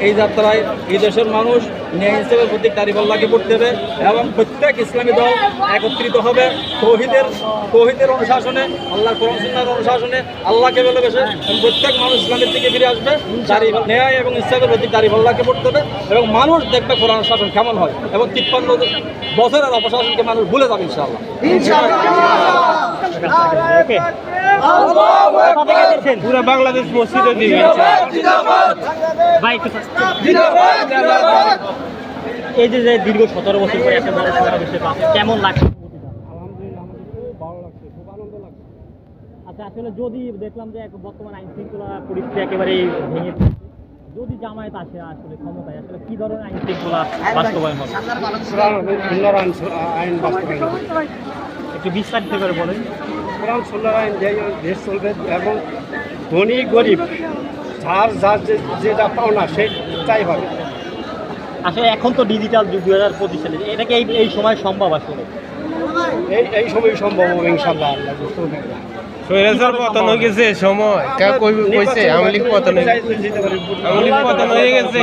এই যাত্রায় এই দেশের মানুষ ন্যায় হিসেবে প্রত্যেক দাঁড়িপাল্লাকে পড়তে হবে এবং প্রত্যেক ইসলামী দল একত্রিত হবে তৌহিদের অনুশাসনে, আল্লাহ কোরআন সুন্নাহর অনুশাসনে, আল্লাহকে ভালোবেসে প্রত্যেক মানুষ ইসলামের দিকে ফিরে আসবে। ন্যায় এবং ইসলামের প্রত্যেক দাঁড়িপাল্লাকে পড়তে হবে এবং মানুষ দেখবে কোরআন শাসন কেমন হয় এবং 53 বছরের অপশাসনকে মানুষ ভুলে যাবে ইনশাআল্লাহ। পুরো বাংলাদেশ মসজিদে দিবে। এই যে দীর্ঘ 17 বছর পরে একটা বড় সমাবেশে কেমন লাগছে? আচ্ছা, আসলে যদি দেখলাম যে বর্তমান আইন শৃঙ্খলা পরিস্থিতি একেবারে ভেঙে যদি জামায়াত আসে আসলে ক্ষমতায়, আসলে কি ধরনের আইন শৃঙ্খলা বাস্তবায়ন হবে? আইন বাস্তবায়ন একটু বিস্তারিত করে বলেন। কোরআন সুন্নাহর আইন দেশ চলবে এবং ধনী গরিব যার যেটা পাওনা সেটাই হবে। আসলে এখন তো ডিজিটাল যুগ 2025 সালে, এটাকে এই সময় সম্ভব? আসলে এই সময় সম্ভব হবে ইনশাআল্লাহ। স্বৈরাচার পতন হয়ে গেছে সময়, কেউ কইছে আওয়ামী লীগ পতন হয়ে গেছে।